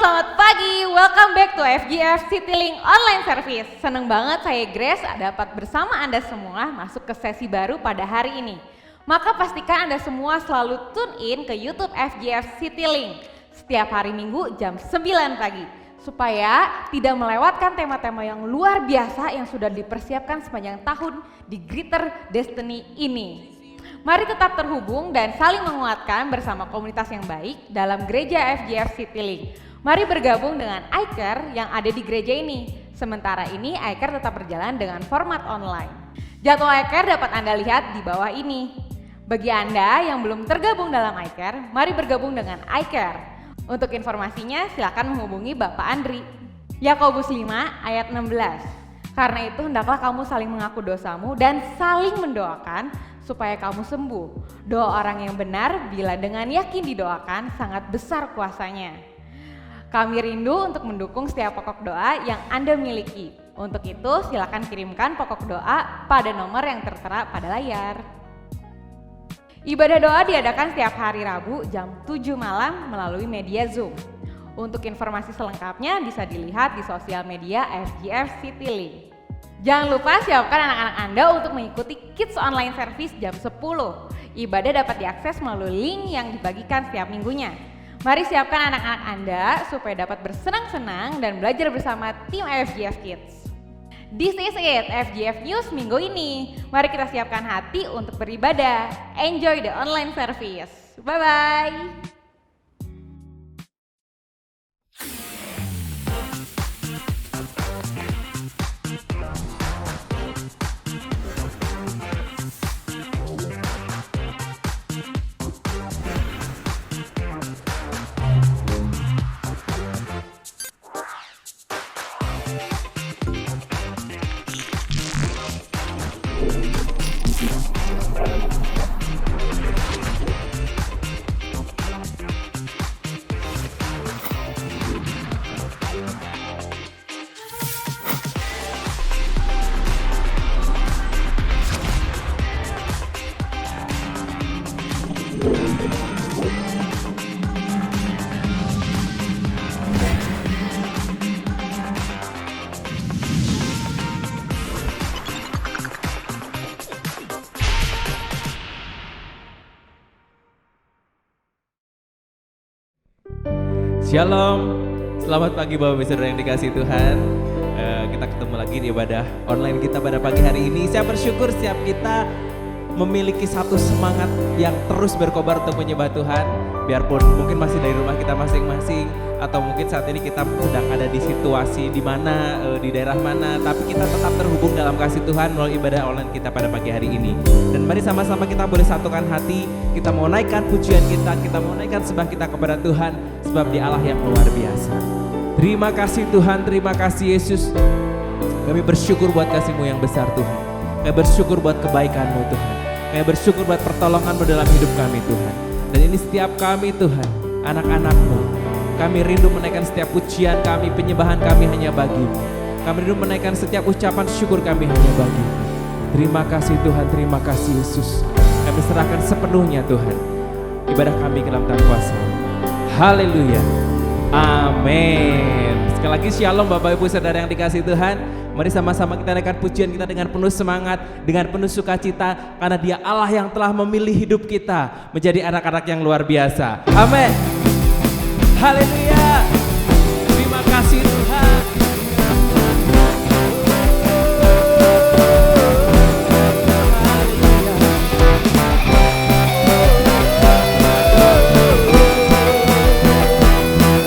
selamat pagi. Welcome back to FGF Citylink Online Service. Seneng banget saya Grace dapat bersama Anda semua masuk ke sesi baru pada hari ini. Maka pastikan Anda semua selalu tune in ke YouTube FGF Citylink setiap hari Minggu jam 9 pagi. Supaya tidak melewatkan tema-tema yang luar biasa yang sudah dipersiapkan sepanjang tahun di Greater Destiny ini. Mari tetap terhubung dan saling menguatkan bersama komunitas yang baik dalam gereja FGF Citylink. Mari bergabung dengan iCare yang ada di gereja ini. Sementara ini iCare tetap berjalan dengan format online. Jadwal iCare dapat Anda lihat di bawah ini. Bagi Anda yang belum tergabung dalam iCare, mari bergabung dengan iCare. Untuk informasinya silakan menghubungi Bapak Andri. Yakobus 5 ayat 16. Karena itu hendaklah kamu saling mengaku dosamu dan saling mendoakan supaya kamu sembuh. Doa orang yang benar bila dengan yakin didoakan sangat besar kuasanya. Kami rindu untuk mendukung setiap pokok doa yang Anda miliki. Untuk itu silakan kirimkan pokok doa pada nomor yang tertera pada layar. Ibadah doa diadakan setiap hari Rabu jam 7 malam melalui media Zoom. Untuk informasi selengkapnya bisa dilihat di sosial media FGF Citylink. Jangan lupa siapkan anak-anak Anda untuk mengikuti Kids Online Service jam 10. Ibadah dapat diakses melalui link yang dibagikan setiap minggunya. Mari siapkan anak-anak Anda supaya dapat bersenang-senang dan belajar bersama tim FGF Kids. This is it, FGF News minggu ini. Mari kita siapkan hati untuk beribadah. Enjoy the online service. Bye-bye. Shalom, selamat pagi Bapak Ibu Saudara yang dikasihi Tuhan. Kita ketemu lagi di ibadah online kita pada pagi hari ini. Saya bersyukur setiap kita memiliki satu semangat yang terus berkobar untuk menyembah Tuhan. Biarpun mungkin masih dari rumah kita masing-masing, atau mungkin saat ini kita sedang ada di situasi di mana, di daerah mana, tapi kita tetap terhubung dalam kasih Tuhan melalui ibadah online kita pada pagi hari ini. Dan mari sama-sama kita boleh satukan hati, kita mau naikkan pujian kita mau naikkan sembah kita kepada Tuhan, sebab Dia Allah yang luar biasa. Terima kasih Tuhan, terima kasih Yesus. Kami bersyukur buat kasih-Mu yang besar Tuhan. Kami bersyukur buat kebaikan-Mu Tuhan. Kami bersyukur buat pertolongan-Mu dalam hidup kami Tuhan. Dan ini setiap kami Tuhan, anak-anak-Mu, kami rindu menaikkan setiap pujian kami, penyembahan kami hanya bagi-Mu. Kami rindu menaikkan setiap ucapan syukur kami hanya bagi-Mu. Terima kasih Tuhan, terima kasih Yesus. Kami serahkan sepenuhnya Tuhan ibadah kami ke dalam tangan kuasa. Haleluya, amin. Sekali lagi shalom Bapak Ibu Saudara yang dikasihi Tuhan. Mari sama-sama kita naikkan pujian kita dengan penuh semangat, dengan penuh sukacita, karena Dia Allah yang telah memilih hidup kita menjadi anak-anak yang luar biasa. Amin. Haleluya. Terima kasih Tuhan.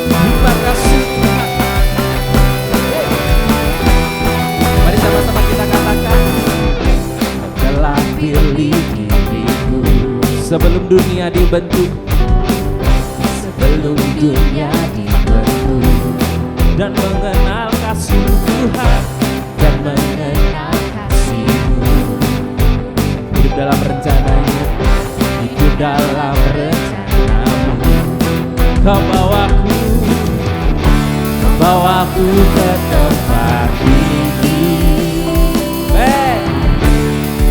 Terima kasih Tuhan. Mari sama-sama kita katakan, telah pilih diriku sebelum dunia dibentuk, sebelum dunia dibentuk, dan mengenal kasih Tuhan, dan mengenal kasih-Mu. Hidup dalam rencananya, hidup dalam rencana-Mu. Kau bawaku ke tempat ini,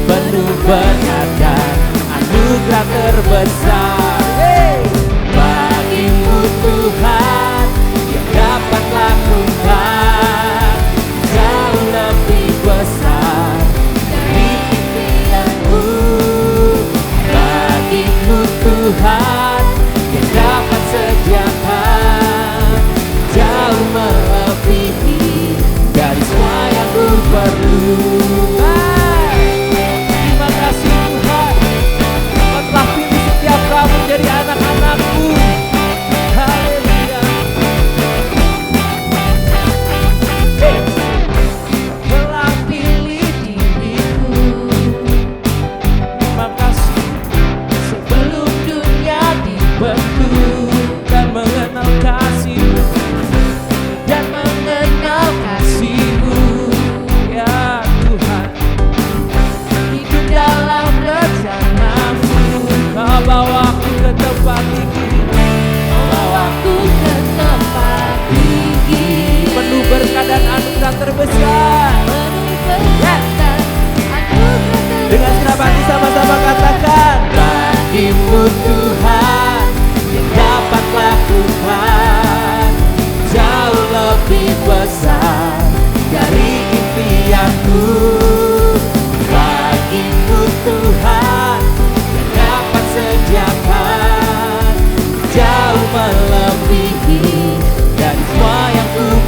penuh berkat dan anugerah terbesar. Bagimu Tuhan yang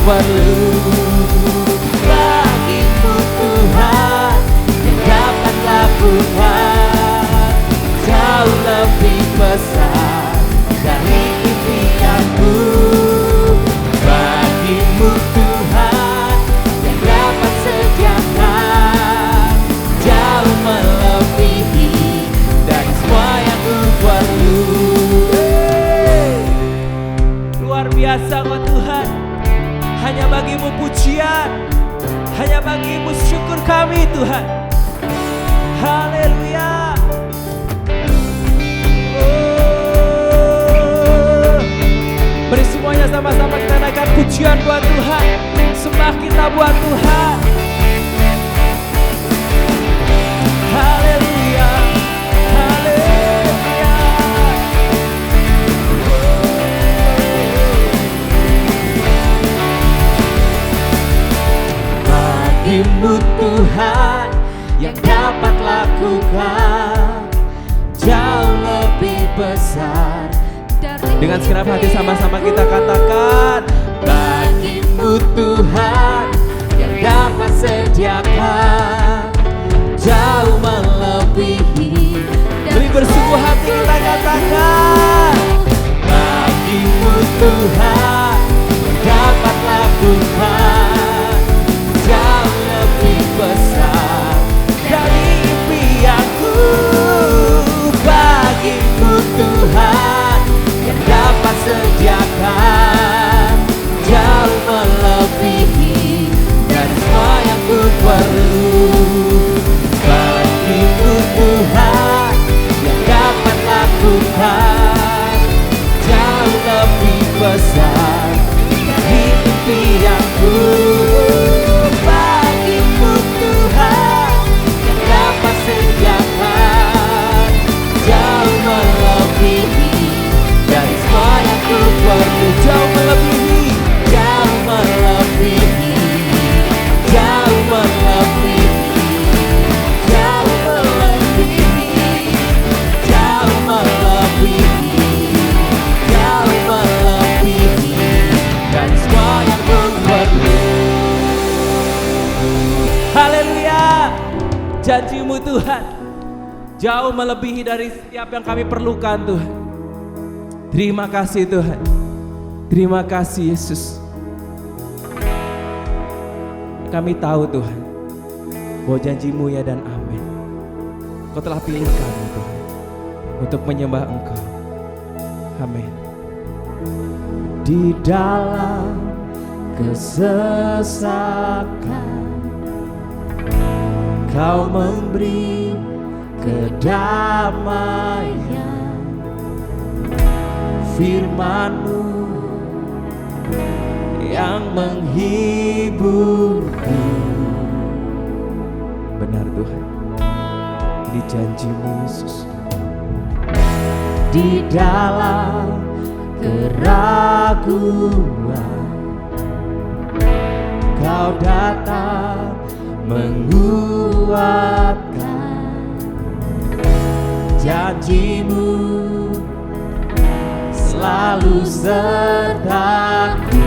perlu. Bagimu Tuhan yang dapat lakukan jauh lebih besar dari impianku. Bagimu Tuhan yang dapat sediakan jauh melebihi dari semua yang ku perlu. Luar biasa kau Tuhan, hanya bagimu pujian, hanya bagimu syukur kami Tuhan. Haleluya. Mari semuanya sama-sama kita naikkan pujian buat Tuhan, sembah kita buat Tuhan. Haleluya, haleluya. Bagimu Tuhan yang dapat lakukan jauh lebih besar. Dengan segenap hati sama-sama kita katakan, bagimu Tuhan yang dapat sediakan jauh melebihi. Lebih bersungguh hati kita katakan, bagimu Tuhan yang dapat lakukan jauh lebih besar dari impianku. Bagimu Tuhan yang dapat sediakan jauh melebihi dari semua yang ku perlu. Bagimu Tuhan yang dapat lakukan jauh lebih besar dari impianku. Bagimu Tuhan yang dapat sediakan jauh melebihi dari semua yang ku perlu. Jauh melebihi, jauh melebihi, jauh melebihi, jauh melebihi, jauh melebihi, jauh melebihi dari semua yang ku perlu. Haleluya. Janjimu Tuhan jauh melebihi dari setiap yang kami perlukan Tuhan. Terima kasih Tuhan. Terima kasih Yesus. Kami tahu Tuhan bahwa janjimu ya dan amin. Kau telah pilih kami Tuhan untuk menyembah Engkau. Amin. Di dalam kesesakan Kau memberi kedamaian. Firman-Mu yang menghiburku. Benar Tuhan, ini janji-Mu Yesus. Di dalam keraguan Kau datang menguatkan. Janji-Mu selalu sertaku.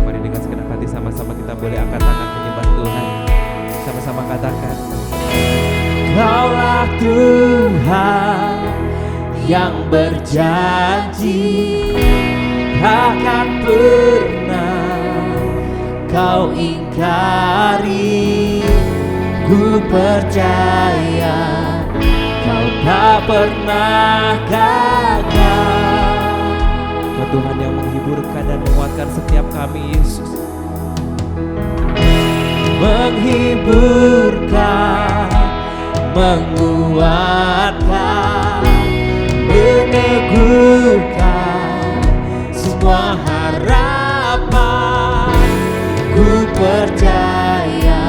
Mari dengan segenap hati sama-sama kita boleh angkat tangan menyembah Tuhan. Sama-sama katakan, Kaulah Tuhan yang berjanji, takkan pernah Kau ingkari. Ku percaya Kau tak pernah gagal. Kau Tuhan yang menghiburkan dan menguatkan setiap kami Yesus. Menghiburkan, menguatkan, meneguhkan semua harapan. Ku percaya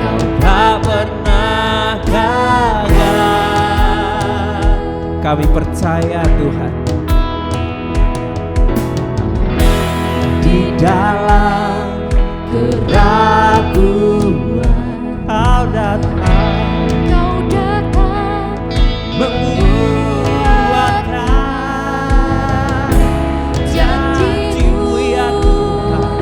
Kau tak pernah gagal. Kami percaya Tuhan, di dalam keraguan Kau datang menguatkan. Janji-Mu ya Tuhan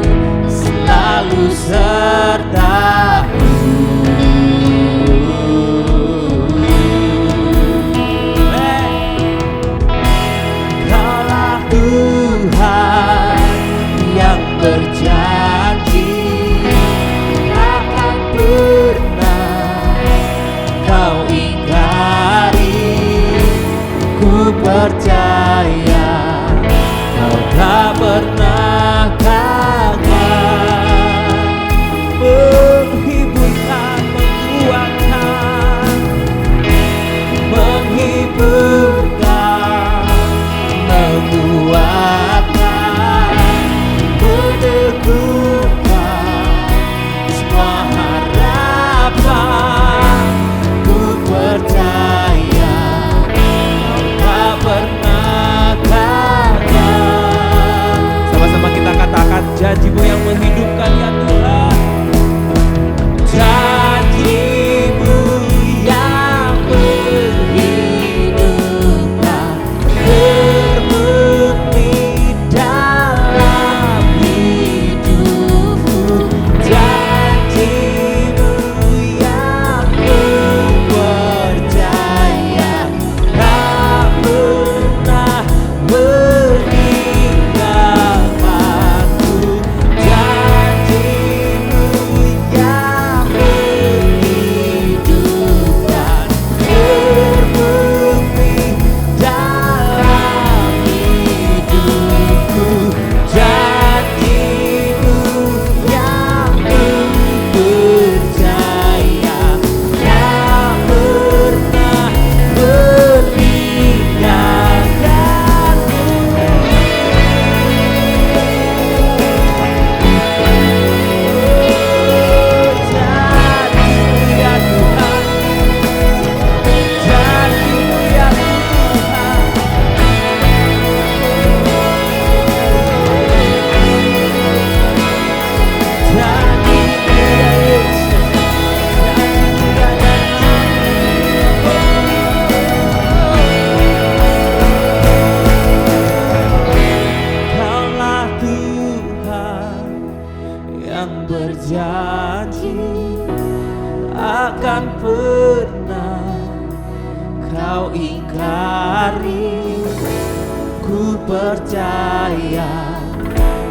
ku percaya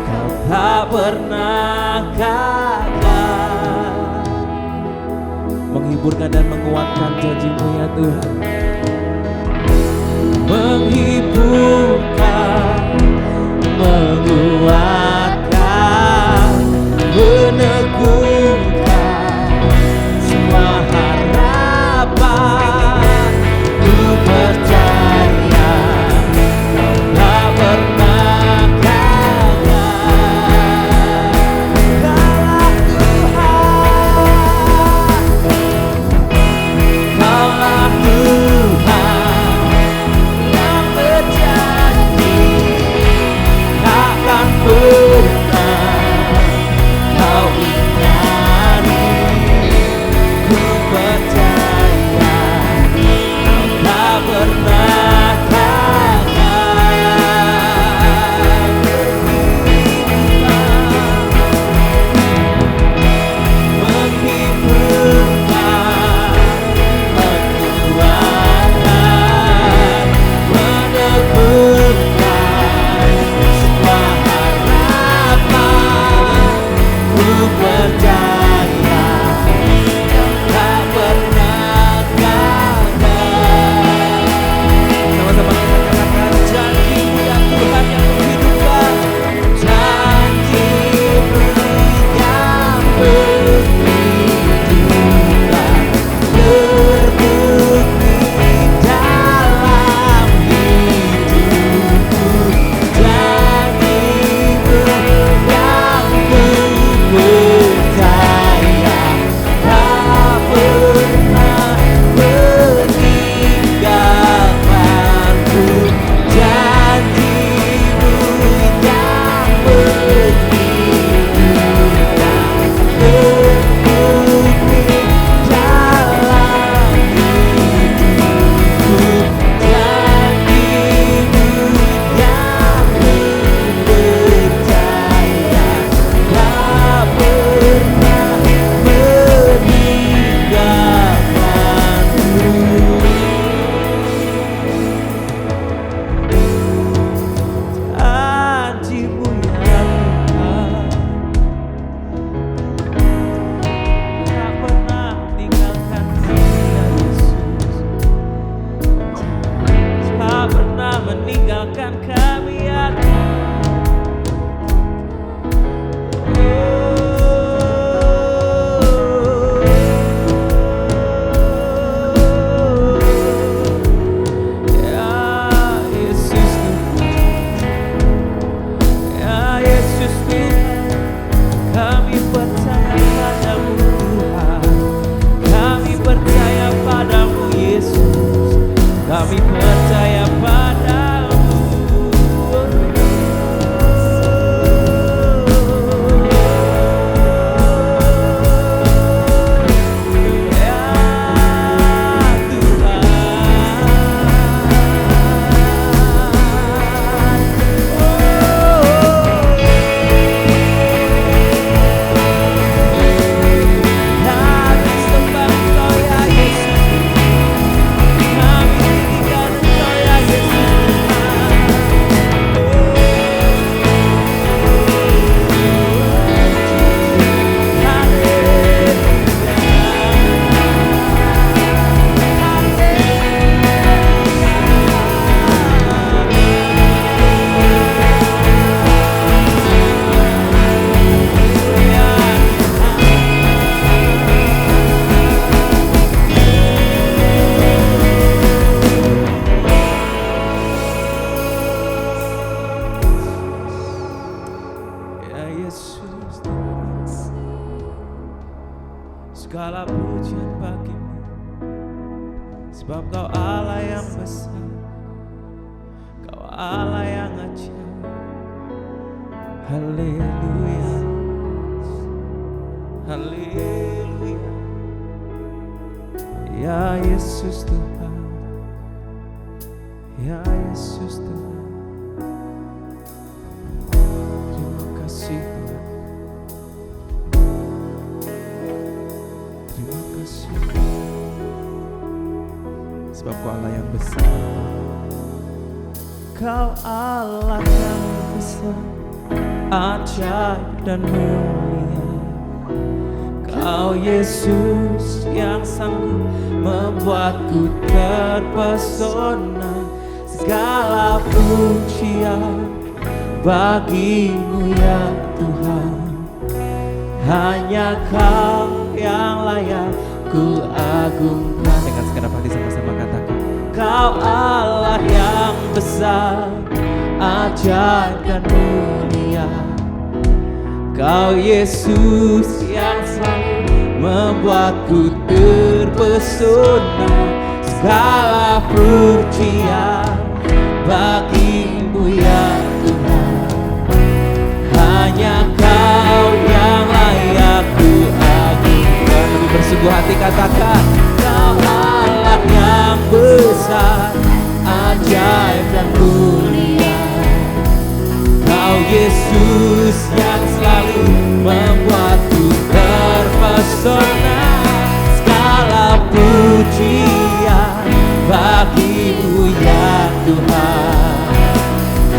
Kau tak pernah gagal. Menghiburkan dan menguatkan janji-Mu ya Tuhan. Menghiburkan, menguatkan, meneguhkan semua harapan. Ku percaya Kau tak pernah gagal. Kaulah Tuhan, Kaulah Tuhan yang berjanji takkan pernah Kau ingkari. Ku percaya Kau tak pernah gagal. Menghiburkan, menguatkan, meneguhkan semua harapan. Ku percaya Kau tak pernah gagal. Sama-sama kita katakan janji-Mu ya Tuhan yang menghidupkan, janji-Mu yang menghidupkan, terbukti dalam hidupku. Janji-Mu yang ku percaya tak pernah meninggalkanku. Janji-Mu yang menghidupkan, terbukti dalam hidupku. Janji-Mu yang percaya tak pernah meninggalkanku. Janji-Mu ya Tuhan tak pernah tinggalkan kami ya Yesus. Tak pernah meninggalkan kami ya Ya Yesus Tuhan, ya Yesus Tuhan, kami percaya padamu Tuhan. Kami percaya padamu Yesus. Kami percaya padamu. Ya Kami sembah Engkau ya Yesus. Kami tinggikan Engkau ya Yesus. Ya Yesus, segala pujian bagimu, sebab Kau Allah yang besar, Kau Allah yang ajaib. Haleluya, haleluya. Ya Yesus Tuhan, ya Yesus Tuhan. Terima kasih Tuhan. Terima kasih. Sebab Kau Allah yang besar, Kau Allah yang besar, ajaib dan mulia. Kau Yesus yang sanggup membuatku terpesona. Segala pujian bagimu ya Tuhan. Hanya Kau yang layak ku agungkan. Dengan segenap hati sama-sama katakan, Kau Allah yang besar, ajaib dan mulia. Kau Yesus yang selalu membuatku terpesona. Segala pujian bagimu ya Tuhan. Hanya Kau yang layak ku agungkan. Lebih bersungguh hati katakan, Kau Allah yang besar, ajaib dan mulia. Kau Yesus yang selalu membuatku terpesona. Segala pujian bagimu ya Tuhan.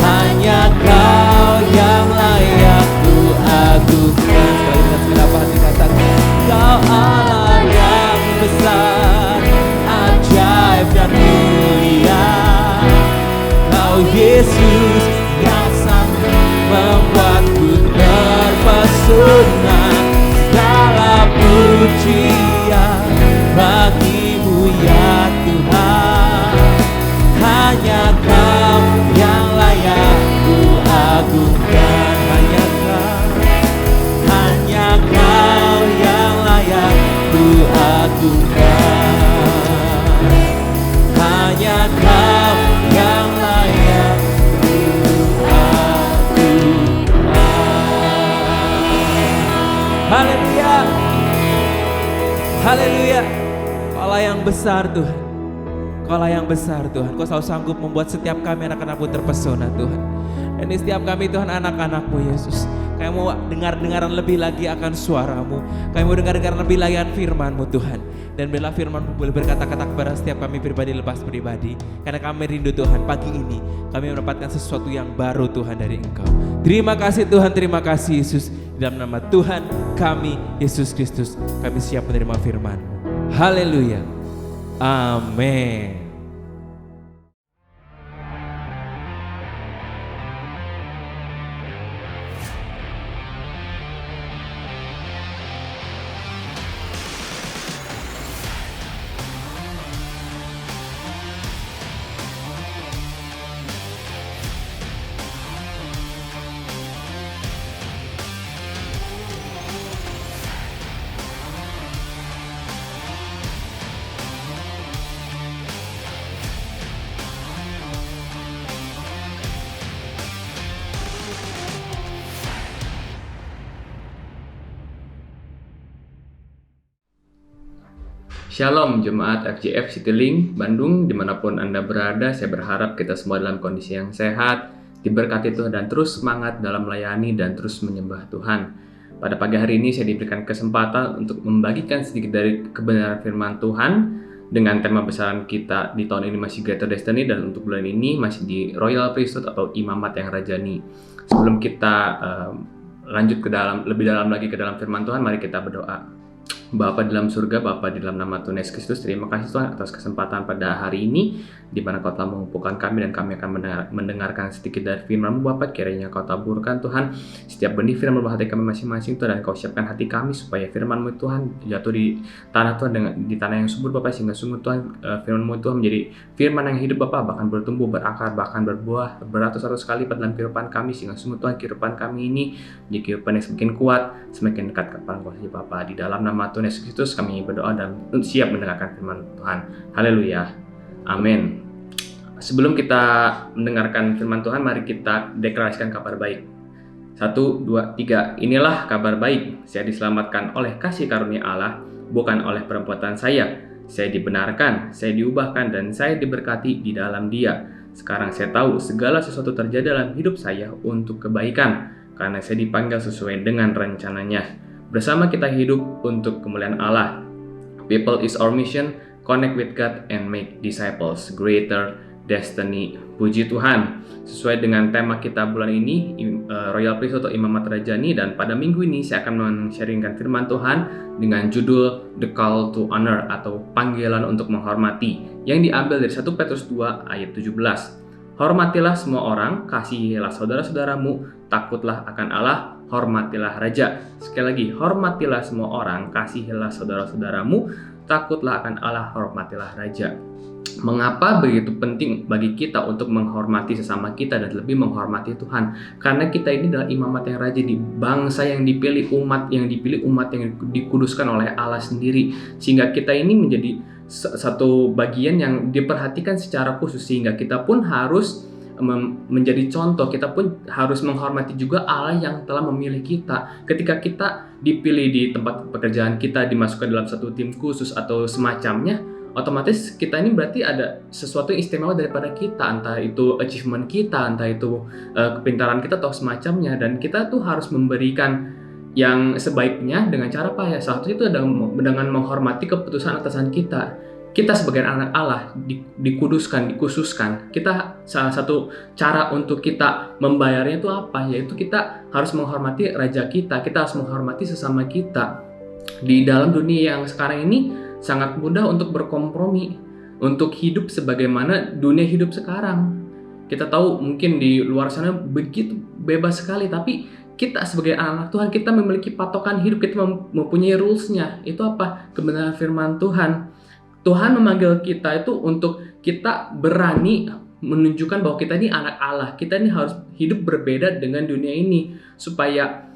Hanya Kau yang layak ku agungkan. Sekali dengan segenap hati katakan, Kau Allah yang besar, ajaib dan mulia. Kau Yesus yang sanggup membuatku terpesona. Segala pujian bagimu ya Tuhan. Hanya Kau yang layak ku agungkan. Hanya Kau yang layak ku agungkan. Hanya Kau yang layak ku agungkan. Haleluya, haleluya. Kaulah yang besar Tuhan, Kaulah yang besar Tuhan. Kau selalu sanggup membuat setiap kami anak-anak-Mu terpesona Tuhan. Dan di setiap kami Tuhan anak-anak-Mu Yesus, kami mau dengar-dengaran lebih lagi akan suara-Mu. Kami mau dengar-dengaran lebih lagi akan firman-Mu Tuhan. Dan biarlah firman-Mu boleh berkata-kata kepada setiap kami pribadi lepas pribadi. Karena kami rindu Tuhan, pagi ini kami mendapatkan sesuatu yang baru Tuhan dari Engkau. Terima kasih Tuhan, terima kasih Yesus. Dalam nama Tuhan kami Yesus Kristus, kami siap menerima firman-Mu. Haleluya, amin. Shalom Jemaat FGF Citylink Bandung, dimanapun Anda berada, saya berharap kita semua dalam kondisi yang sehat, diberkati Tuhan dan terus semangat dalam melayani dan terus menyembah Tuhan. Pada pagi hari ini saya diberikan kesempatan untuk membagikan sedikit dari kebenaran firman Tuhan dengan tema besaran kita di tahun ini masih Greater Destiny, dan untuk bulan ini masih di Royal Priesthood atau Imamat yang Rajani. Sebelum kita lanjut lebih dalam lagi ke dalam firman Tuhan, mari kita berdoa. Bapa di dalam surga, Bapa di dalam nama Tuhan Yesus Kristus, terima kasih Tuhan atas kesempatan pada hari ini di mana Kau telah mengumpulkan kami dan kami akan mendengarkan sedikit dari firman-Mu Bapa. Kiranya Kau taburkan Tuhan setiap benih firman dalam hati kami masing-masing Tuhan, dan Kau siapkan hati kami supaya firman-Mu Tuhan jatuh di tanah Tuhan, di tanah yang subur Bapa, sehingga sungguh Tuhan firman-Mu Tuhan menjadi firman yang hidup Bapa, bahkan bertumbuh, berakar, bahkan berbuah beratus-ratus kali dalam kehidupan kami, sehingga sungguh Tuhan kehidupan kami ini menjadi kehidupan yang semakin kuat, semakin dekat kepada kuasa Bapa. Di dalam nama Tuhan Yesus Kristus kami berdoa dan siap mendengarkan firman Tuhan. Haleluya, amin. Sebelum kita mendengarkan firman Tuhan, mari kita deklarasikan kabar baik. 1, 2, 3. Inilah kabar baik. Saya diselamatkan oleh kasih karunia Allah, bukan oleh perbuatan saya. Saya dibenarkan, saya diubahkan, dan saya diberkati di dalam Dia. Sekarang saya tahu segala sesuatu terjadi dalam hidup saya untuk kebaikan, karena saya dipanggil sesuai dengan rencananya. Bersama kita hidup untuk kemuliaan Allah. People is our mission. Connect with God and make disciples. Greater destiny. Puji Tuhan, sesuai dengan tema kita bulan ini, Royal Priesthood atau Imamat Rajani, dan pada minggu ini saya akan men-sharingkan firman Tuhan dengan judul The Call to Honor atau panggilan untuk menghormati, yang diambil dari 1 Petrus 2 ayat 17. Hormatilah semua orang, kasihilah saudara-saudaramu, takutlah akan Allah, hormatilah raja. Sekali lagi, hormatilah semua orang, kasihilah saudara-saudaramu, takutlah akan Allah, hormatilah raja. Mengapa begitu penting bagi kita untuk menghormati sesama kita dan lebih menghormati Tuhan? Karena kita ini adalah imamat yang raja, di bangsa yang dipilih, umat yang dikuduskan oleh Allah sendiri. Sehingga kita ini menjadi satu bagian yang diperhatikan secara khusus, sehingga kita pun harus menjadi contoh, kita pun harus menghormati juga Allah yang telah memilih kita. Ketika kita dipilih di tempat pekerjaan kita, dimasukkan dalam satu tim khusus atau semacamnya, otomatis kita ini berarti ada sesuatu yang istimewa daripada kita, entah itu achievement kita, entah itu kepintaran kita atau semacamnya, dan kita tuh harus memberikan yang sebaiknya dengan cara apa ya? Salah satu itu dengan menghormati keputusan atasan kita. Kita sebagai anak Allah dikuduskan, dikhususkan. Kita salah satu cara untuk kita membayarnya itu apa? Yaitu kita harus menghormati raja kita. Kita harus menghormati sesama kita. Di dalam dunia yang sekarang ini sangat mudah untuk berkompromi, untuk hidup sebagaimana dunia hidup sekarang. Kita tahu mungkin di luar sana begitu bebas sekali, tapi kita sebagai anak Tuhan, kita memiliki patokan hidup, kita mempunyai rules-nya. Itu apa? Kebenaran firman Tuhan. Tuhan memanggil kita itu untuk kita berani menunjukkan bahwa kita ini anak Allah. Kita ini harus hidup berbeda dengan dunia ini, supaya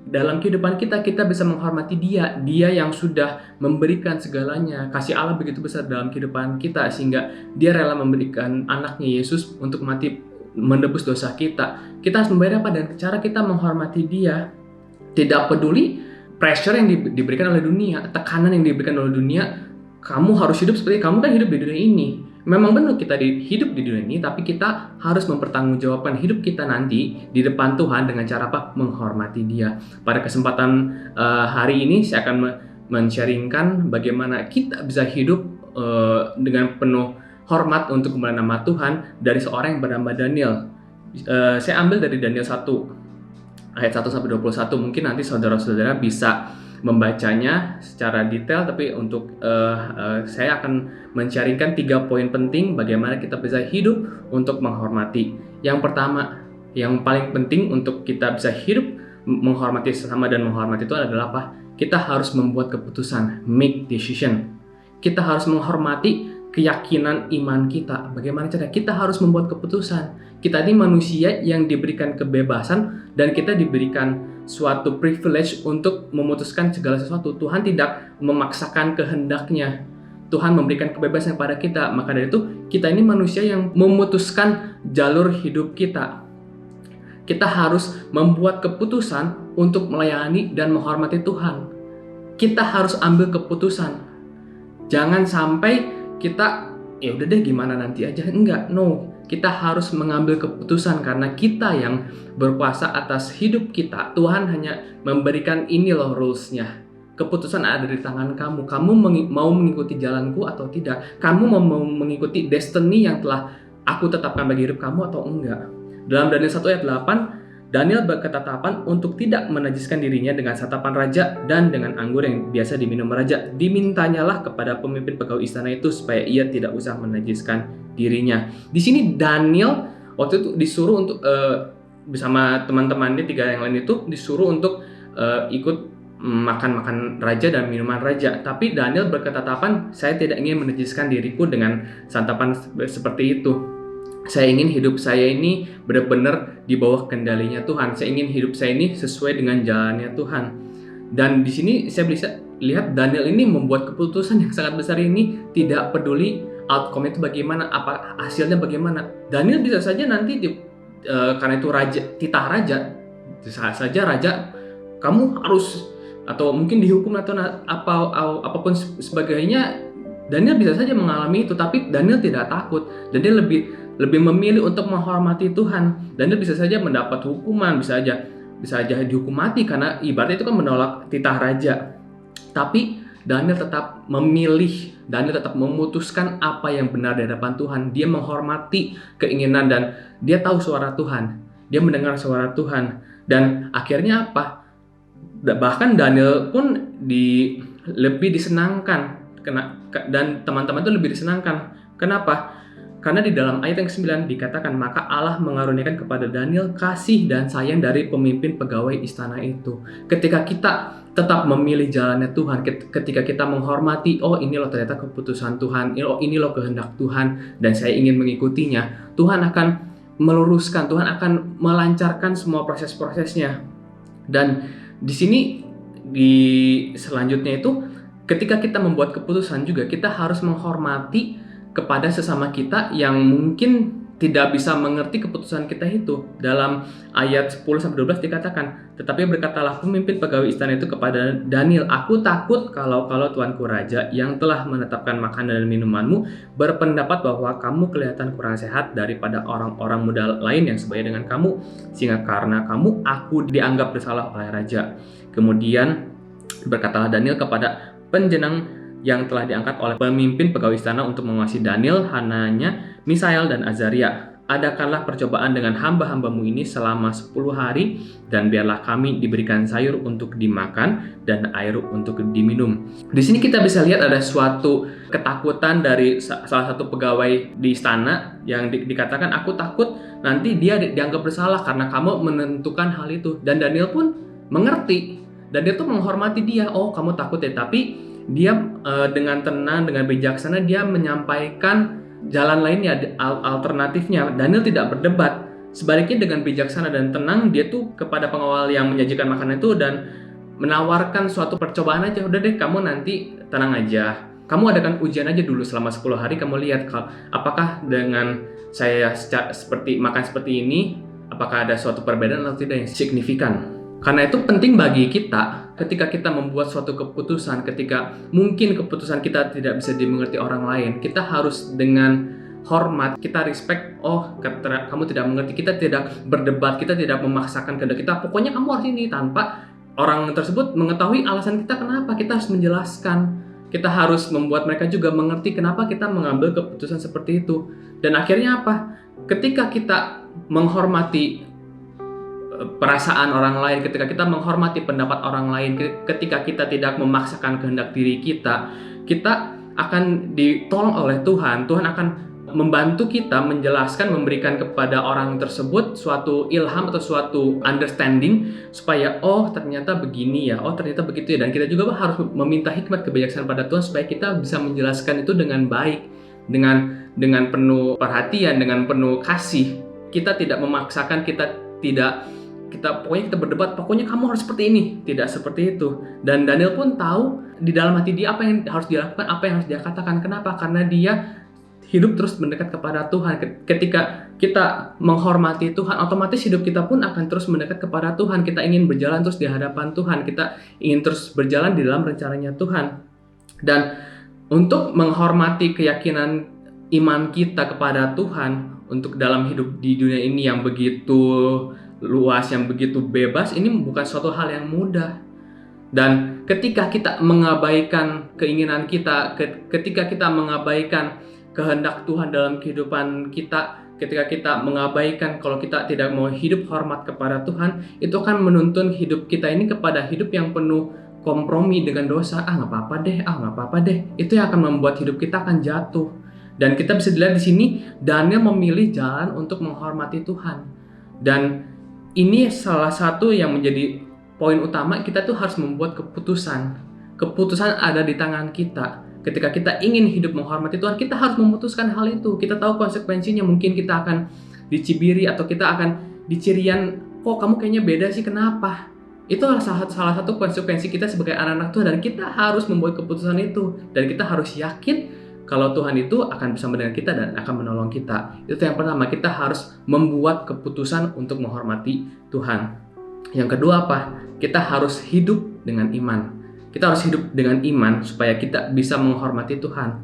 dalam kehidupan kita bisa menghormati Dia yang sudah memberikan segalanya. Kasih Allah begitu besar dalam kehidupan kita, sehingga Dia rela memberikan anaknya Yesus untuk mati menebus dosa kita. Kita harus membayar apa? Dan cara kita menghormati Dia. Tidak peduli pressure yang diberikan oleh dunia, tekanan yang diberikan oleh dunia. Kamu harus hidup seperti kamu kan hidup di dunia ini. Memang benar kita hidup di dunia ini, tapi kita harus mempertanggungjawabkan hidup kita nanti di depan Tuhan dengan cara apa? Menghormati Dia. Pada kesempatan hari ini saya akan men-sharingkan bagaimana kita bisa hidup dengan penuh hormat untuk kemuliaan nama Tuhan dari seorang yang bernama Daniel. Saya ambil dari Daniel 1 ayat 1 sampai 21. Mungkin nanti saudara-saudara bisa membacanya secara detail, tapi untuk saya akan men-sharingkan 3 poin penting bagaimana kita bisa hidup untuk menghormati. Yang pertama, yang paling penting untuk kita bisa hidup menghormati sesama dan menghormati itu adalah apa? Kita harus membuat keputusan, make decision. Kita harus menghormati keyakinan iman kita. Bagaimana cara? Kita harus membuat keputusan. Kita ini manusia yang diberikan kebebasan dan kita diberikan suatu privilege untuk memutuskan segala sesuatu. Tuhan tidak memaksakan kehendaknya. Tuhan memberikan kebebasan pada kita. Maka dari itu, kita ini manusia yang memutuskan jalur hidup kita. Kita harus membuat keputusan untuk melayani dan menghormati Tuhan. Kita harus ambil keputusan. Jangan sampai kita ya udah deh gimana nanti aja, enggak, no. Kita harus mengambil keputusan karena kita yang berkuasa atas hidup kita. Tuhan hanya memberikan ini loh rules-nya. Keputusan ada di tangan kamu. Kamu mau mengikuti jalanku atau tidak? Kamu mau mengikuti destiny yang telah aku tetapkan bagi hidup kamu atau enggak? Dalam Daniel 1 ayat 8, Daniel berketetapan untuk tidak menajiskan dirinya dengan santapan raja dan dengan anggur yang biasa diminum raja. Dimintanyalah kepada pemimpin pegawai istana itu supaya ia tidak usah menajiskan dirinya. Di sini Daniel waktu itu disuruh untuk bersama teman-temannya 3 yang lain itu disuruh untuk ikut makan raja dan minuman raja. Tapi Daniel berketetapan, saya tidak ingin menajiskan diriku dengan santapan seperti itu. Saya ingin hidup saya ini benar-benar di bawah kendalinya Tuhan. Saya ingin hidup saya ini sesuai dengan jalannya Tuhan. Dan di sini saya bisa lihat Daniel ini membuat keputusan yang sangat besar ini, tidak peduli outcome itu bagaimana, apa hasilnya bagaimana. Daniel bisa saja nanti karena itu raja, titah raja, bisa saja raja kamu harus, atau mungkin dihukum atau apapun sebagainya. Daniel bisa saja mengalami itu, tapi Daniel tidak takut. Daniel lebih memilih untuk menghormati Tuhan. Daniel bisa saja mendapat hukuman, bisa aja dihukum mati karena ibaratnya itu kan menolak titah raja. Tapi Daniel tetap memilih, Daniel tetap memutuskan apa yang benar di hadapan Tuhan. Dia menghormati keinginan dan dia tahu suara Tuhan. Dia mendengar suara Tuhan. Dan akhirnya apa? Bahkan Daniel pun lebih disenangkan. Dan teman-teman itu lebih disenangkan. Kenapa? Karena di dalam ayat yang 9 dikatakan, maka Allah mengaruniakan kepada Daniel kasih dan sayang dari pemimpin pegawai istana itu. Ketika kita tetap memilih jalannya Tuhan, ketika kita menghormati, oh ini loh ternyata keputusan Tuhan, oh ini loh kehendak Tuhan, dan saya ingin mengikutinya, Tuhan akan meluruskan, Tuhan akan melancarkan semua proses-prosesnya. Dan di sini, di selanjutnya itu, ketika kita membuat keputusan juga, kita harus menghormati kepada sesama kita yang mungkin tidak bisa mengerti keputusan kita itu. Dalam ayat 10-12 dikatakan, tetapi berkatalah pemimpin pegawai istana itu kepada Daniel, aku takut kalau tuanku raja yang telah menetapkan makanan dan minumanmu berpendapat bahwa kamu kelihatan kurang sehat daripada orang-orang muda lain yang sebaya dengan kamu, sehingga karena kamu aku dianggap bersalah oleh raja. Kemudian berkatalah Daniel kepada penjenang yang telah diangkat oleh pemimpin pegawai istana untuk mengawasi Daniel, Hananya, Misael, dan Azaria. Adakanlah percobaan dengan hamba-hambamu ini selama 10 hari, dan biarlah kami diberikan sayur untuk dimakan dan air untuk diminum. Di sini kita bisa lihat ada suatu ketakutan dari salah satu pegawai di istana yang dikatakan, aku takut nanti dia dianggap bersalah karena kamu menentukan hal itu. Dan Daniel pun mengerti, dan dia tuh menghormati dia. Oh, kamu takut ya, tapi dia dengan tenang, dengan bijaksana dia menyampaikan jalan lainnya, alternatifnya. Daniel tidak berdebat. Sebaliknya dengan bijaksana dan tenang, dia tuh kepada pengawal yang menyajikan makanan itu dan menawarkan suatu percobaan aja. Udah deh, kamu nanti tenang aja. Kamu adakan ujian aja dulu selama 10 hari, kamu lihat apakah dengan saya seperti makan seperti ini, apakah ada suatu perbedaan atau tidak yang signifikan. Karena itu penting bagi kita ketika kita membuat suatu keputusan, ketika mungkin keputusan kita tidak bisa dimengerti orang lain, kita harus dengan hormat, kita respect, oh kamu tidak mengerti, kita tidak berdebat, kita tidak memaksakan kehendak kita, pokoknya kamu harus ini, tanpa orang tersebut mengetahui alasan kita kenapa. Kita harus menjelaskan, kita harus membuat mereka juga mengerti kenapa kita mengambil keputusan seperti itu. Dan akhirnya apa? Ketika kita menghormati perasaan orang lain, ketika kita menghormati pendapat orang lain, ketika kita tidak memaksakan kehendak diri kita, kita akan ditolong oleh Tuhan. Tuhan akan membantu kita menjelaskan, memberikan kepada orang tersebut suatu ilham atau suatu understanding supaya oh ternyata begini ya, oh ternyata begitu ya. Dan kita juga harus meminta hikmat kebijaksanaan pada Tuhan supaya kita bisa menjelaskan itu dengan baik, dengan penuh perhatian, dengan penuh kasih. Kita tidak memaksakan, pokoknya kita berdebat, pokoknya kamu harus seperti ini. Tidak seperti itu. Dan Daniel pun tahu di dalam hati dia apa yang harus dilakukan, apa yang harus dia katakan. Kenapa? Karena dia hidup terus mendekat kepada Tuhan. Ketika kita menghormati Tuhan, otomatis hidup kita pun akan terus mendekat kepada Tuhan. Kita ingin berjalan terus di hadapan Tuhan. Kita ingin terus berjalan di dalam rencananya Tuhan. Dan untuk menghormati keyakinan iman kita kepada Tuhan, untuk dalam hidup di dunia ini yang begitu luas, yang begitu bebas, ini bukan suatu hal yang mudah. Dan ketika kita mengabaikan keinginan kita, ketika kita mengabaikan kehendak Tuhan dalam kehidupan kita, ketika kita mengabaikan kalau kita tidak mau hidup hormat kepada Tuhan, itu akan menuntun hidup kita ini kepada hidup yang penuh kompromi dengan dosa. Nggak apa-apa deh. Itu yang akan membuat hidup kita akan jatuh. Dan kita bisa dilihat di sini, Daniel memilih jalan untuk menghormati Tuhan. Dan ini salah satu yang menjadi poin utama, kita tuh harus membuat keputusan. Keputusan ada di tangan kita. Ketika kita ingin hidup menghormati Tuhan, kita harus memutuskan hal itu. Kita tahu konsekuensinya, mungkin kita akan dicibiri atau kita akan dicirian, kok kamu kayaknya beda sih, kenapa? Itu salah satu konsekuensi kita sebagai anak-anak Tuhan, dan kita harus membuat keputusan itu. Dan kita harus yakin kalau Tuhan itu akan bisa mendengar kita dan akan menolong kita. Itu yang pertama, kita harus membuat keputusan untuk menghormati Tuhan. Yang kedua apa? Kita harus hidup dengan iman. Kita harus hidup dengan iman supaya kita bisa menghormati Tuhan.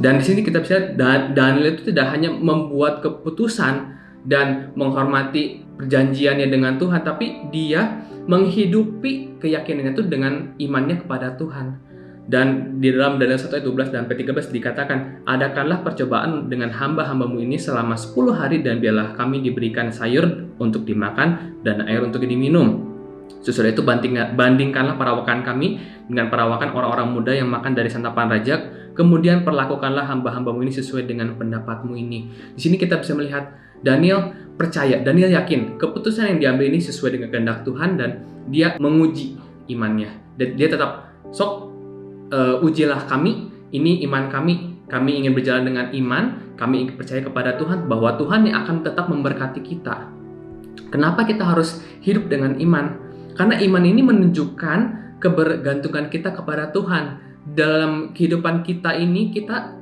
Dan di sini kita bisa lihat Daniel itu tidak hanya membuat keputusan dan menghormati perjanjiannya dengan Tuhan, tapi dia menghidupi keyakinannya itu dengan imannya kepada Tuhan. Dan di dalam Daniel 1 ayat 12 dan 13 dikatakan, adakanlah percobaan dengan hamba-hambamu ini selama 10 hari dan biarlah kami diberikan sayur untuk dimakan dan air untuk diminum. Sesudah itu bandingkanlah perawakan kami dengan perawakan orang-orang muda yang makan dari santapan rajak. Kemudian perlakukanlah hamba-hambamu ini sesuai dengan pendapatmu ini. Di sini kita bisa melihat Daniel percaya, Daniel yakin keputusan yang diambil ini sesuai dengan kehendak Tuhan dan dia menguji imannya. Dan dia tetap ujilah kami, ini iman kami ingin berjalan dengan iman, kami ingin percaya kepada Tuhan bahwa Tuhan yang akan tetap memberkati kita. Kenapa kita harus hidup dengan iman? Karena iman ini menunjukkan kebergantungan kita kepada Tuhan. Dalam kehidupan kita ini kita